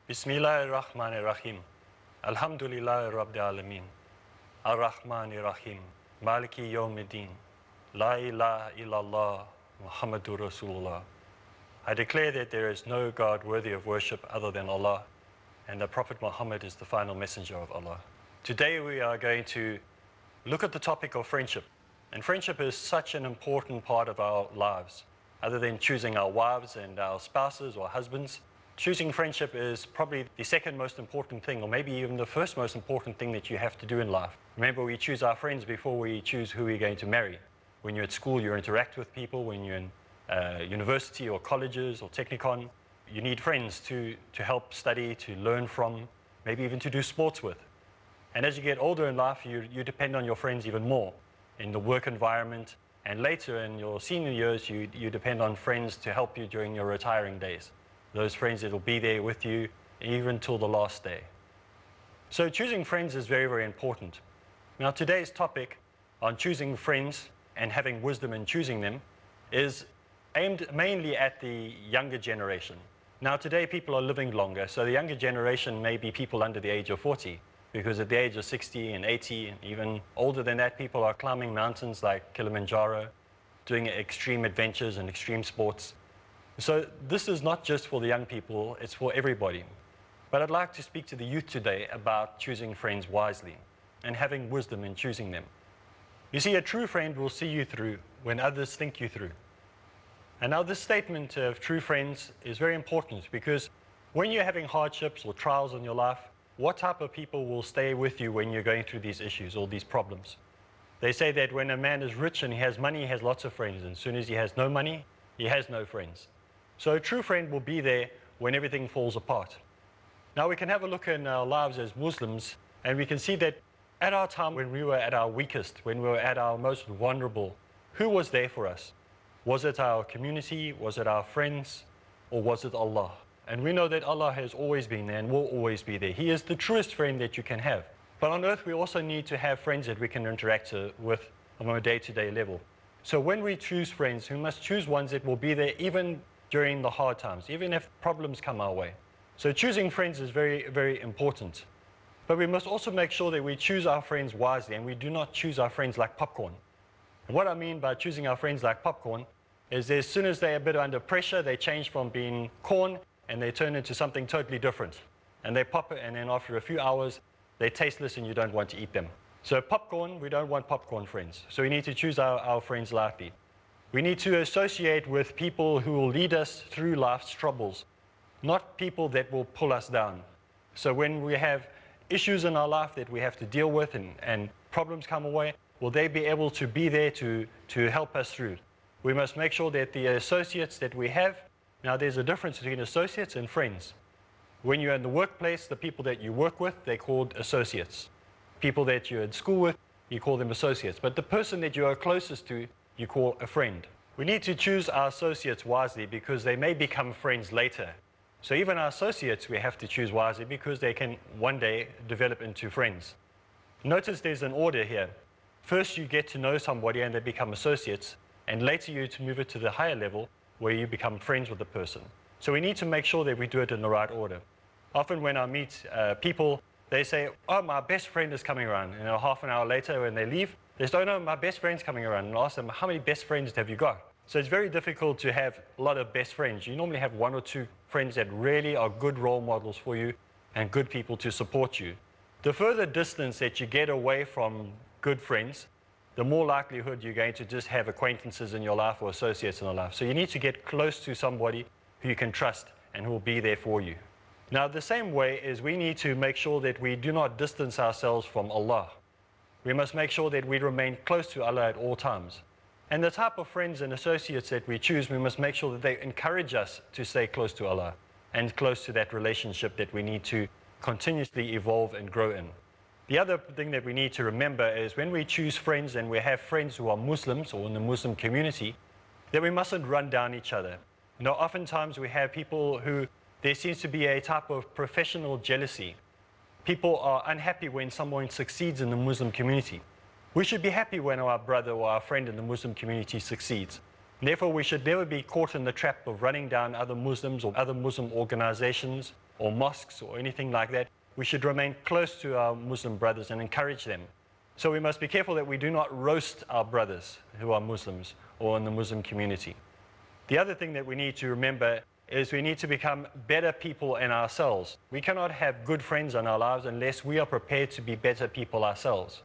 Bismillahirrahmanirrahim. Alhamdulillah Rabbil Alameen. Ar-Rahmanir-Rahim. Maliki Yawmiddin. La ilaha illallah Muhammadur Rasulullah. I declare that there is no God worthy of worship other than Allah, and the Prophet Muhammad is the final messenger of Allah. Today we are going to look at the topic of friendship. And friendship is such an important part of our lives. Other than choosing our wives and our spouses or husbands, choosing friendship is probably the second most important thing, or maybe even the first most important thing that you have to do in life. Remember, we choose our friends before we choose who we're going to marry. When you're at school, you interact with people. When you're in university or colleges or technicon, you need friends to help study, to learn from, maybe even to do sports with. And as you get older in life, you depend on your friends even more in the work environment. And later in your senior years, you depend on friends to help you during your retiring days. Those friends that will be there with you even till the last day. So choosing friends is very, very important. Now today's topic on choosing friends and having wisdom in choosing them is aimed mainly at the younger generation. Now today people are living longer, so the younger generation may be people under the age of 40, because at the age of 60 and 80 and even older than that, people are climbing mountains like Kilimanjaro, doing extreme adventures and extreme sports. So this is not just for the young people, it's for everybody. But I'd like to speak to the youth today about choosing friends wisely and having wisdom in choosing them. You see, a true friend will see you through when others think you through. And now this statement of true friends is very important, because when you're having hardships or trials in your life, what type of people will stay with you when you're going through these issues or these problems? They say that when a man is rich and he has money, he has lots of friends. And as soon as he has no money, he has no friends. So a true friend will be there when everything falls apart. Now we can have a look in our lives as Muslims, and we can see that at our time when we were at our weakest, when we were at our most vulnerable, who was there for us? Was it our community? Was it our friends? Or was it Allah? And we know that Allah has always been there and will always be there. He is the truest friend that you can have. But on earth we also need to have friends that we can interact with on a day-to-day level. So when we choose friends, we must choose ones that will be there even during the hard times, even if problems come our way. So choosing friends is very, very important. But we must also make sure that we choose our friends wisely, and we do not choose our friends like popcorn. And what I mean by choosing our friends like popcorn is that as soon as they're a bit under pressure, they change from being corn and they turn into something totally different. And they pop it, and then after a few hours, they're tasteless and you don't want to eat them. So popcorn, we don't want popcorn friends. So we need to choose our friends lightly. We need to associate with people who will lead us through life's troubles, not people that will pull us down. So when we have issues in our life that we have to deal with and problems come away, will they be able to be there to help us through? We must make sure that the associates that we have, now there's a difference between associates and friends. When you're in the workplace, the people that you work with, they're called associates. People that you're in school with, you call them associates. But the person that you are closest to, you call a friend. We need to choose our associates wisely, because they may become friends later. So even our associates we have to choose wisely, because they can one day develop into friends. Notice there's an order here. First you get to know somebody and they become associates, and later you to move it to the higher level where you become friends with the person. So we need to make sure that we do it in the right order. Often when I meet people, they say, oh, my best friend is coming around. And half an hour later when they leave, they say, oh no, my best friend's coming around. And I ask them, how many best friends have you got? So it's very difficult to have a lot of best friends. You normally have one or two friends that really are good role models for you and good people to support you. The further distance that you get away from good friends, the more likelihood you're going to just have acquaintances in your life or associates in your life. So you need to get close to somebody who you can trust and who will be there for you. Now the same way is we need to make sure that we do not distance ourselves from Allah. We must make sure that we remain close to Allah at all times. And the type of friends and associates that we choose, we must make sure that they encourage us to stay close to Allah and close to that relationship that we need to continuously evolve and grow in. The other thing that we need to remember is when we choose friends and we have friends who are Muslims or in the Muslim community, that we mustn't run down each other. You know, oftentimes we have people who, there seems to be a type of professional jealousy. People are unhappy when someone succeeds in the Muslim community. We should be happy when our brother or our friend in the Muslim community succeeds. Therefore, we should never be caught in the trap of running down other Muslims or other Muslim organizations or mosques or anything like that. We should remain close to our Muslim brothers and encourage them. So we must be careful that we do not roast our brothers who are Muslims or in the Muslim community. The other thing that we need to remember is we need to become better people in ourselves. We cannot have good friends in our lives unless we are prepared to be better people ourselves.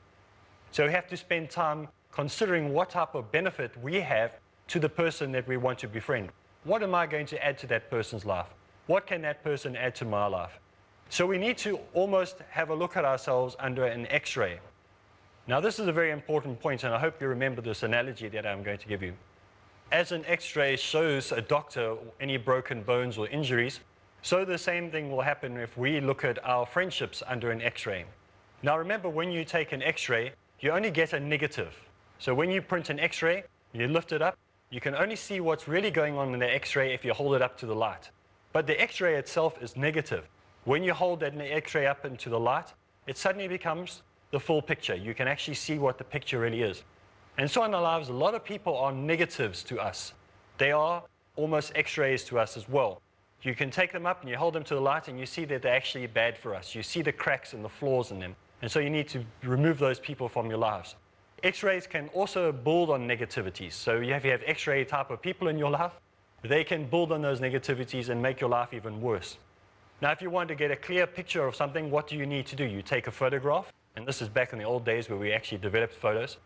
So we have to spend time considering what type of benefit we have to the person that we want to befriend. What am I going to add to that person's life? What can that person add to my life? So we need to almost have a look at ourselves under an X-ray. Now this is a very important point, and I hope you remember this analogy that I'm going to give you. As an X-ray shows a doctor any broken bones or injuries, so the same thing will happen if we look at our friendships under an X-ray. Now remember, when you take an X-ray, you only get a negative. So when you print an X-ray, you lift it up, you can only see what's really going on in the X-ray if you hold it up to the light. But the X-ray itself is negative. When you hold that X-ray up into the light, it suddenly becomes the full picture. You can actually see what the picture really is. And so in our lives, a lot of people are negatives to us. They are almost X-rays to us as well. You can take them up and you hold them to the light and you see that they're actually bad for us. You see the cracks and the flaws in them. And so you need to remove those people from your lives. X-rays can also build on negativities. So if you have X-ray type of people in your life, they can build on those negativities and make your life even worse. Now, if you want to get a clear picture of something, what do you need to do? You take a photograph, and this is back in the old days where we actually developed photos,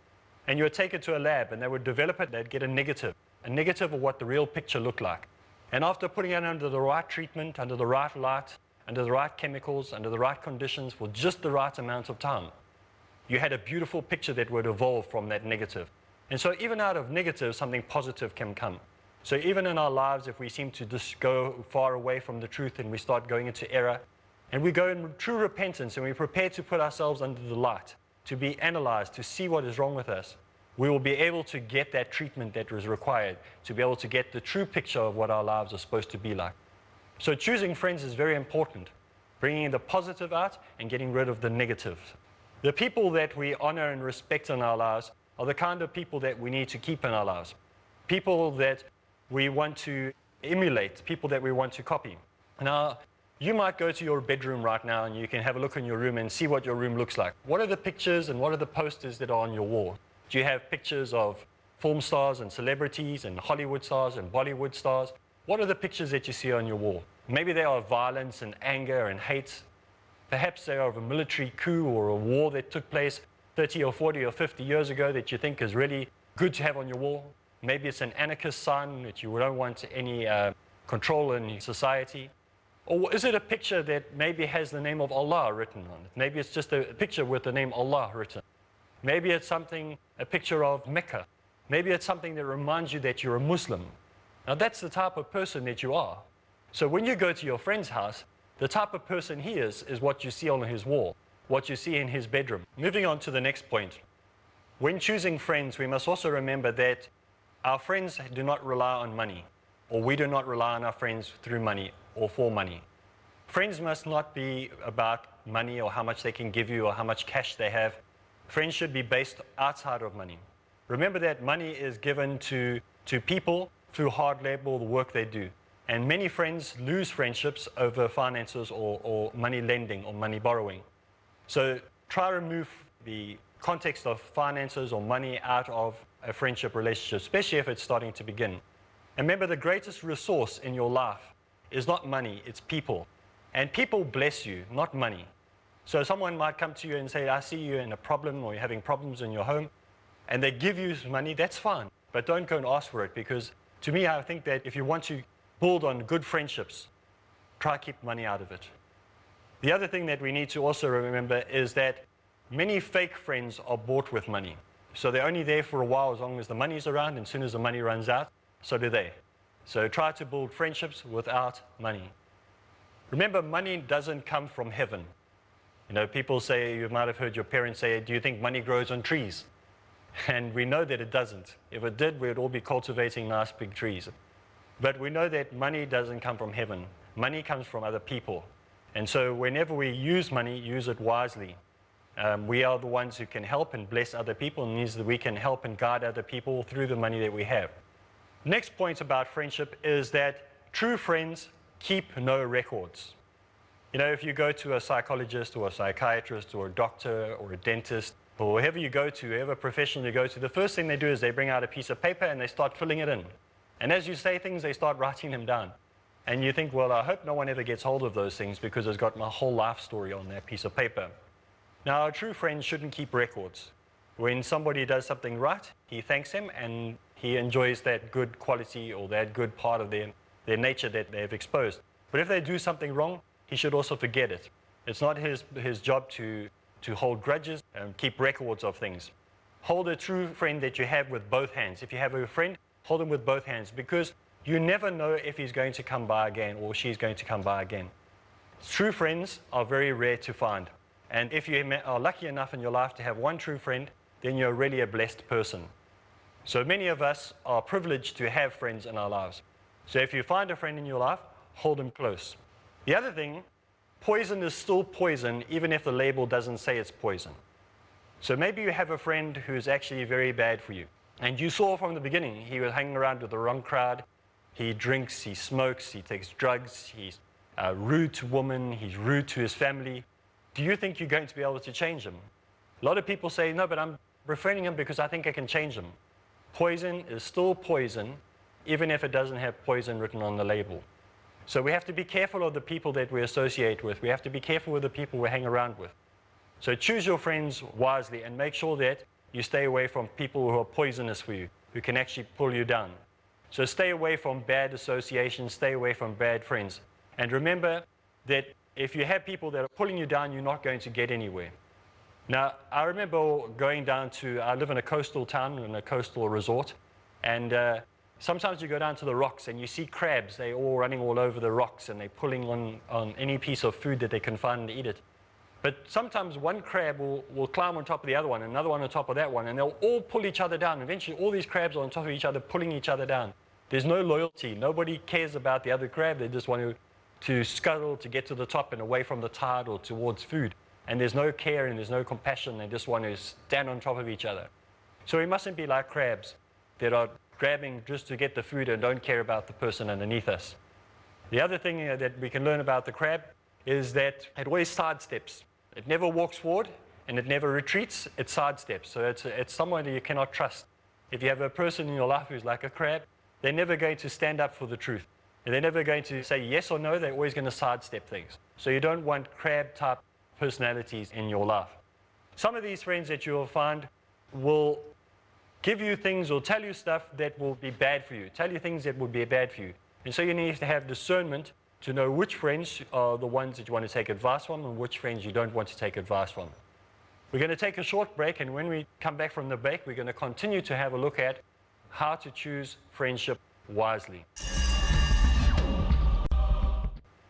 and you would take it to a lab, and they would develop it, they'd get a negative of what the real picture looked like. And after putting it under the right treatment, under the right light, under the right chemicals, under the right conditions, for just the right amount of time, you had a beautiful picture that would evolve from that negative. And so even out of negative, something positive can come. So even in our lives, if we seem to just go far away from the truth and we start going into error, and we go in true repentance and we're prepared to put ourselves under the light, to be analyzed, to see what is wrong with us, we will be able to get that treatment that is required, to be able to get the true picture of what our lives are supposed to be like. So choosing friends is very important, bringing the positive out and getting rid of the negative. The people that we honor and respect in our lives are the kind of people that we need to keep in our lives. People that we want to emulate, people that we want to copy. Now, you might go to your bedroom right now and you can have a look in your room and see what your room looks like. What are the pictures and what are the posters that are on your wall? Do you have pictures of film stars and celebrities and Hollywood stars and Bollywood stars? What are the pictures that you see on your wall? Maybe they are violence and anger and hate. Perhaps they are of a military coup or a war that took place 30 or 40 or 50 years ago that you think is really good to have on your wall. Maybe it's an anarchist sign that you don't want any control in society. Or is it a picture that maybe has the name of Allah written on it? Maybe it's just a picture with the name Allah written. Maybe it's a picture of Mecca. Maybe it's something that reminds you that you're a Muslim. Now that's the type of person that you are. So when you go to your friend's house, the type of person he is what you see on his wall, what you see in his bedroom. Moving on to the next point. When choosing friends, we must also remember that our friends do not rely on money, or we do not rely on our friends through money or for money. Friends must not be about money or how much they can give you or how much cash they have. Friends should be based outside of money. Remember that money is given to people through hard labor or the work they do. And many friends lose friendships over finances or money lending or money borrowing. So try to remove the context of finances or money out of a friendship relationship, especially if it's starting to begin. And remember, the greatest resource in your life is not money, it's people. And people bless you, not money. So someone might come to you and say, I see you in a problem or you're having problems in your home, and they give you money, that's fine. But don't go and ask for it, because to me, I think that if you want to build on good friendships, try to keep money out of it. The other thing that we need to also remember is that many fake friends are bought with money. So they're only there for a while as long as the money's around, and as soon as the money runs out, so do they. So try to build friendships without money. Remember, money doesn't come from heaven. You know, people say, you might have heard your parents say, do you think money grows on trees? And we know that it doesn't. If it did, we would all be cultivating nice big trees. But we know that money doesn't come from heaven. Money comes from other people. And so whenever we use money, use it wisely. We are the ones who can help and bless other people, and means that we can help and guide other people through the money that we have. Next point about friendship is that true friends keep no records. You know, if you go to a psychologist or a psychiatrist or a doctor or a dentist or wherever you go to, whatever profession you go to, the first thing they do is they bring out a piece of paper and they start filling it in. And as you say things, they start writing them down. And you think, well, I hope no one ever gets hold of those things because it's got my whole life story on that piece of paper. Now, a true friend shouldn't keep records. When somebody does something right, he thanks him and he enjoys that good quality or that good part of their nature that they've exposed. But if they do something wrong, he should also forget it. It's not his job to hold grudges and keep records of things. Hold a true friend that you have with both hands. If you have a friend, hold him with both hands because you never know if he's going to come by again or she's going to come by again. True friends are very rare to find. And if you are lucky enough in your life to have one true friend, then you're really a blessed person. So many of us are privileged to have friends in our lives. So if you find a friend in your life, hold him close. The other thing, poison is still poison even if the label doesn't say it's poison. So maybe you have a friend who's actually very bad for you. And you saw from the beginning he was hanging around with the wrong crowd. He drinks, he smokes, he takes drugs, he's rude to women, he's rude to his family. Do you think you're going to be able to change him? A lot of people say, no, but I'm befriending him because I think I can change him. Poison is still poison even if it doesn't have poison written on the label. So we have to be careful of the people that we associate with. We have to be careful with the people we hang around with. So choose your friends wisely and make sure that you stay away from people who are poisonous for you, who can actually pull you down. So stay away from bad associations, stay away from bad friends. And remember that if you have people that are pulling you down, you're not going to get anywhere. Now, I remember going down to, I live in a coastal town, in a coastal resort, and sometimes you go down to the rocks and you see crabs. They're all running all over the rocks and they're pulling on any piece of food that they can find and eat it. But sometimes one crab will climb on top of the other one, another one on top of that one, and they'll all pull each other down. Eventually, all these crabs are on top of each other, pulling each other down. There's no loyalty. Nobody cares about the other crab. They just want to scuttle to get to the top and away from the tide or towards food. And there's no care and there's no compassion. They just want to stand on top of each other. So we mustn't be like crabs that are grabbing just to get the food and don't care about the person underneath us. The other thing that we can learn about the crab is that it always sidesteps. It never walks forward and it never retreats, it sidesteps. So it's someone that you cannot trust. If you have a person in your life who's like a crab, they're never going to stand up for the truth. And they're never going to say yes or no, they're always going to sidestep things. So you don't want crab-type personalities in your life. Some of these friends that you will find will give you things or tell you stuff that will be bad for you, tell you things that will be bad for you. And so you need to have discernment to know which friends are the ones that you want to take advice from and which friends you don't want to take advice from. We're going to take a short break, and when we come back from the break, we're going to continue to have a look at how to choose friendship wisely.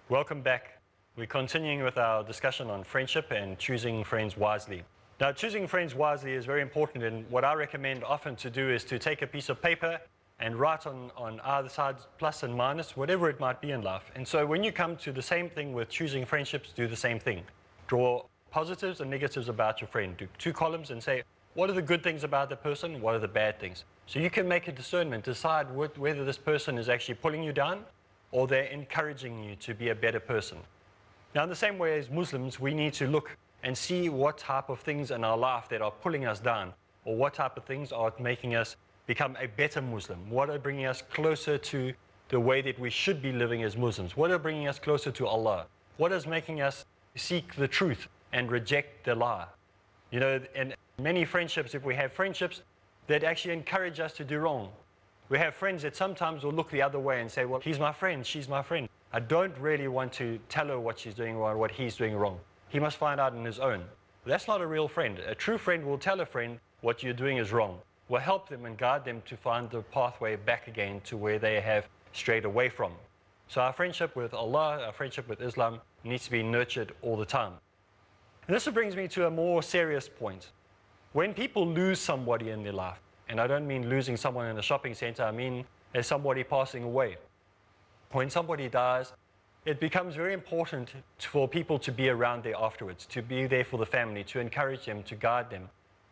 Welcome back. We're continuing with our discussion on friendship and choosing friends wisely. Now, choosing friends wisely is very important, and what I recommend often to do is to take a piece of paper and write on either side plus and minus, whatever it might be in life. And so when you come to the same thing with choosing friendships, do the same thing. Draw positives and negatives about your friend. Do 2 columns and say, what are the good things about the person? What are the bad things? So you can make a discernment, decide whether this person is actually pulling you down or they're encouraging you to be a better person. Now, in the same way as Muslims, we need to look and see what type of things in our life that are pulling us down, or what type of things are making us become a better Muslim, what are bringing us closer to the way that we should be living as Muslims, what are bringing us closer to Allah, what is making us seek the truth and reject the lie. You know, in many friendships, if we have friendships that actually encourage us to do wrong, we have friends that sometimes will look the other way and say, well, he's my friend, she's my friend. I don't really want to tell her what she's doing wrong, what he's doing wrong. He must find out on his own. That's not a real friend. A true friend will tell a friend what you're doing is wrong, will help them and guide them to find the pathway back again to where they have strayed away from. So our friendship with Allah, our friendship with Islam needs to be nurtured all the time. And this brings me to a more serious point. When people lose somebody in their life, and I don't mean losing someone in a shopping center, I mean there's somebody passing away. When somebody dies, it becomes very important for people to be around there afterwards, to be there for the family, to encourage them, to guide them,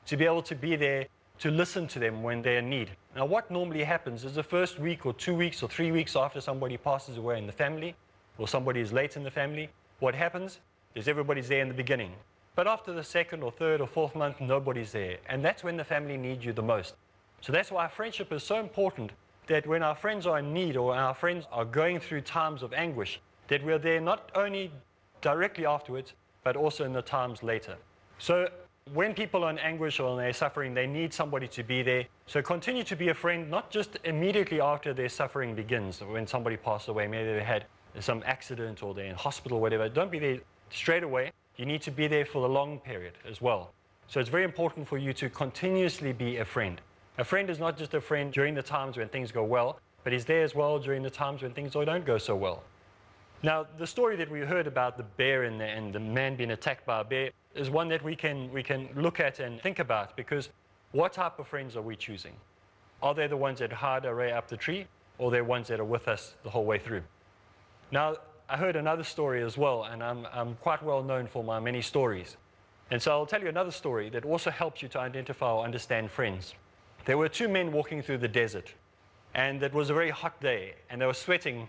to be able to be there to listen to them when they're in need. Now, what normally happens is the first week or 2 weeks or 3 weeks after somebody passes away in the family, or somebody is late in the family, what happens is everybody's there in the beginning. But after the second or third or fourth month, nobody's there. And that's when the family needs you the most. So that's why friendship is so important, that when our friends are in need or our friends are going through times of anguish, that we're there not only directly afterwards, but also in the times later. So when people are in anguish or they're suffering, they need somebody to be there. So continue to be a friend, not just immediately after their suffering begins, when somebody passed away, maybe they had some accident or they're in hospital or whatever. Don't be there straight away. You need to be there for the long period as well. So it's very important for you to continuously be a friend. A friend is not just a friend during the times when things go well, but he's there as well during the times when things don't go so well. Now, the story that we heard about the bear and the man being attacked by a bear is one that we can look at and think about, because what type of friends are we choosing? Are they the ones that hide away up the tree, or they're ones that are with us the whole way through? Now, I heard another story as well, and I'm quite well known for my many stories. And so I'll tell you another story that also helps you to identify or understand friends. There were two men walking through the desert, and it was a very hot day, and they were sweating,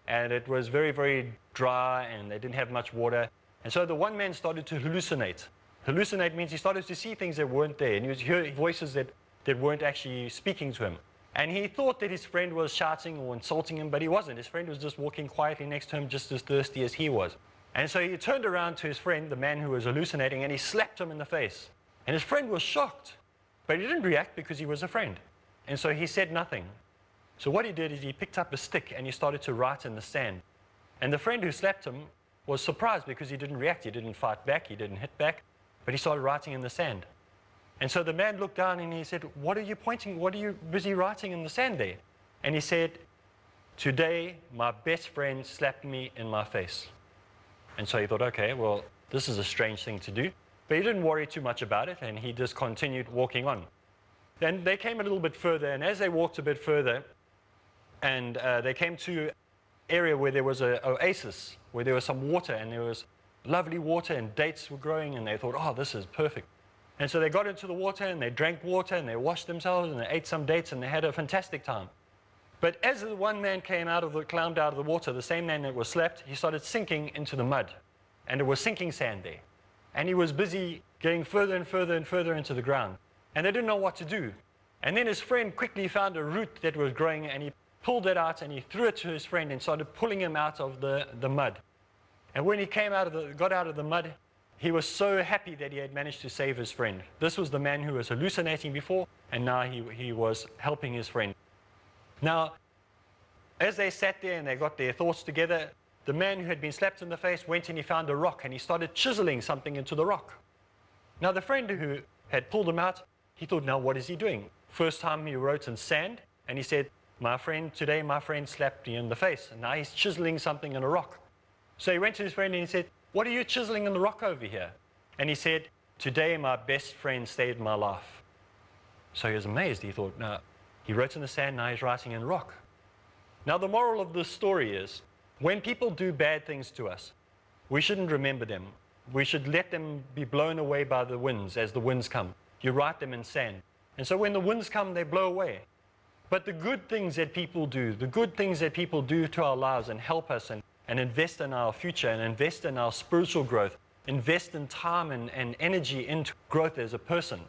and it was very, very dry, and they didn't have much water. And so the one man started to hallucinate. Hallucinate means he started to see things that weren't there, and he was hearing voices that weren't actually speaking to him. And he thought that his friend was shouting or insulting him, but he wasn't. His friend was just walking quietly next to him, just as thirsty as he was. And so he turned around to his friend, the man who was hallucinating, and he slapped him in the face. And his friend was shocked, but he didn't react because he was a friend. And so he said nothing. So what he did is he picked up a stick and he started to write in the sand. And the friend who slapped him was surprised because he didn't react. He didn't fight back, he didn't hit back, but he started writing in the sand. And so the man looked down and he said, "What are you pointing? What are you busy writing in the sand there?" And he said, "Today, my best friend slapped me in my face." And so he thought, okay, well, this is a strange thing to do. But he didn't worry too much about it, and he just continued walking on. Then they came a little bit further, and as they walked a bit further, and they came to an area where there was an oasis, where there was some water, and there was lovely water, and dates were growing, and they thought, oh, this is perfect. And so they got into the water, and they drank water, and they washed themselves, and they ate some dates, and they had a fantastic time. But as the one man climbed out of the water, the same man that was slapped, he started sinking into the mud. And there was sinking sand there. And he was busy getting further and further and further into the ground. And they didn't know what to do. And then his friend quickly found a root that was growing, and he pulled it out, and he threw it to his friend and started pulling him out of the mud. And when he got out of the mud, he was so happy that he had managed to save his friend. This was the man who was hallucinating before, and now he was helping his friend. Now, as they sat there and they got their thoughts together, the man who had been slapped in the face went and he found a rock, and he started chiseling something into the rock. Now, the friend who had pulled him out, he thought, now what is he doing? First time he wrote in sand, and he said, today my friend slapped me in the face, and now he's chiseling something in a rock. So he went to his friend and he said, what are you chiseling in the rock over here? And he said, today my best friend saved my life. So he was amazed. He thought, no, he wrote in the sand, now he's writing in rock. Now the moral of this story is, when people do bad things to us, we shouldn't remember them. We should let them be blown away by the winds as the winds come. You write them in sand. And so when the winds come, they blow away. But the good things that people do, the good things that people do to our lives and help us and invest in our future and invest in our spiritual growth, invest in time and energy into growth as a person,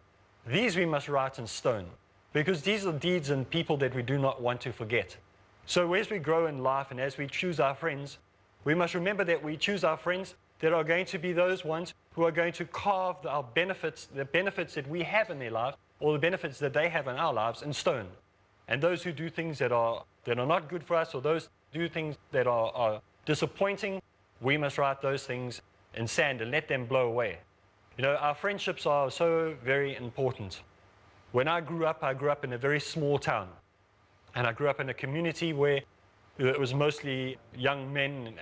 these we must write in stone, because these are deeds and people that we do not want to forget. So as we grow in life and as we choose our friends, we must remember that we choose our friends that are going to be those ones who are going to carve our benefits, the benefits that we have in their lives, or the benefits that they have in our lives, in stone. And those who do things that are not good for us, or those who do things that are disappointing, we must write those things in sand and let them blow away. You know, our friendships are so very important. When I grew up in a very small town. And I grew up in a community where it was mostly young men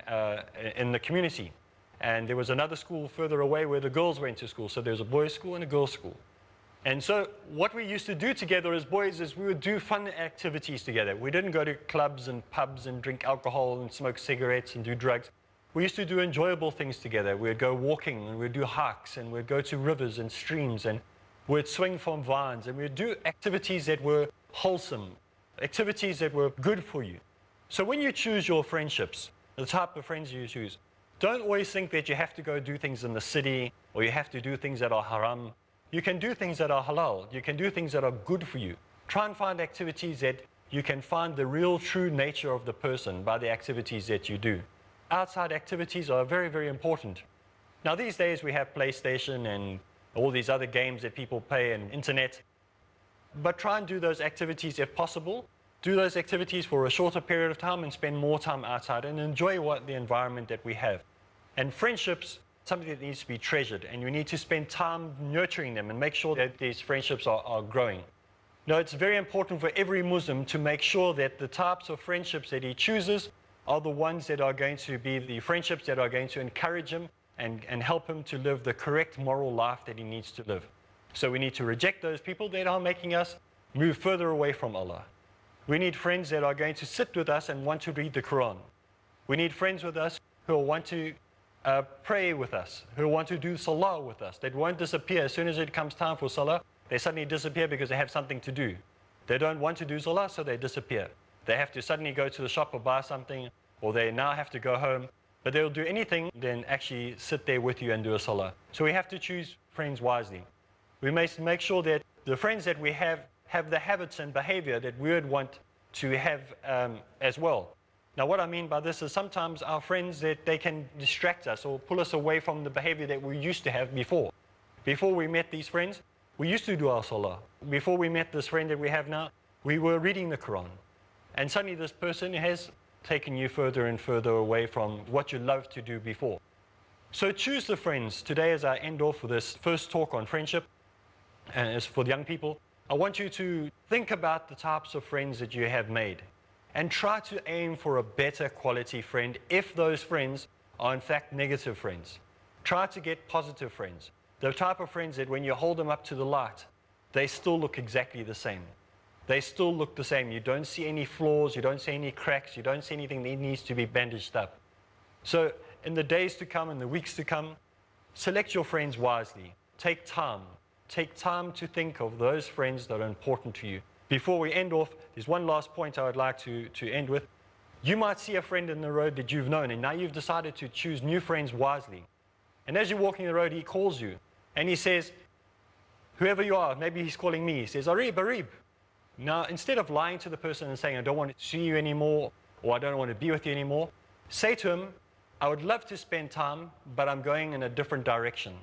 in the community. And there was another school further away where the girls went to school. So there was a boys' school and a girls' school. And so what we used to do together as boys is we would do fun activities together. We didn't go to clubs and pubs and drink alcohol and smoke cigarettes and do drugs. We used to do enjoyable things together. We'd go walking, and we'd do hikes, and we'd go to rivers and streams, and We'd swing from vines, and we'd do activities that were wholesome, activities that were good for you. So when you choose your friendships, the type of friends you choose, don't always think that you have to go do things in the city or you have to do things that are haram. You can do things that are halal. You can do things that are good for you. Try and find activities that you can find the real true nature of the person by the activities that you do. Outside activities are very, very important. Now these days we have PlayStation and all these other games that people play and internet. But try and do those activities if possible. Do those activities for a shorter period of time and spend more time outside and enjoy the environment that we have. And friendships, something that needs to be treasured, and you need to spend time nurturing them and make sure that these friendships are growing. Now, it's very important for every Muslim to make sure that the types of friendships that he chooses are the ones that are going to be the friendships that are going to encourage him and help him to live the correct moral life that he needs to live. So we need to reject those people that are making us move further away from Allah. We need friends that are going to sit with us and want to read the Quran. We need friends with us who want to pray with us, who want to do salah with us, that won't disappear as soon as it comes time for salah. They suddenly disappear because they have something to do. They don't want to do salah, so they disappear. They have to suddenly go to the shop or buy something, or they now have to go home. But they'll do anything than actually sit there with you and do a salah. So we have to choose friends wisely. We must make sure that the friends that we have the habits and behavior that we would want to have as well. Now what I mean by this is sometimes our friends, that they can distract us or pull us away from the behavior that we used to have before. Before we met these friends, we used to do our salah. Before we met this friend that we have now, we were reading the Quran. And suddenly this person has taken you further and further away from what you loved to do before. So choose the friends. Today, as I end off with this first talk on friendship, and as for the young people, I want you to think about the types of friends that you have made and try to aim for a better quality friend if those friends are in fact negative friends. Try to get positive friends. The type of friends that when you hold them up to the light, they still look exactly the same. They still look the same. You don't see any flaws, you don't see any cracks, you don't see anything that needs to be bandaged up. So in the days to come, in the weeks to come, select your friends wisely. Take time. Take time to think of those friends that are important to you. Before we end off, there's one last point I would like to end with. You might see a friend in the road that you've known, and now you've decided to choose new friends wisely. And as you're walking the road, he calls you, and he says, whoever you are, maybe he's calling me, he says, Areeb, Areeb. Now, instead of lying to the person and saying, I don't want to see you anymore, or I don't want to be with you anymore, say to him, I would love to spend time, but I'm going in a different direction.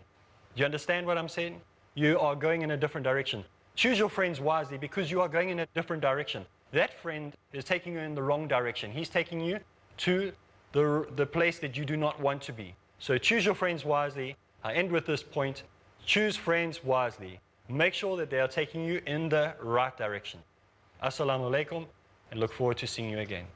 Do you understand what I'm saying? You are going in a different direction. Choose your friends wisely because you are going in a different direction. That friend is taking you in the wrong direction. He's taking you to the place that you do not want to be. So choose your friends wisely. I end with this point. Choose friends wisely. Make sure that they are taking you in the right direction. Assalamu alaikum, and look forward to seeing you again.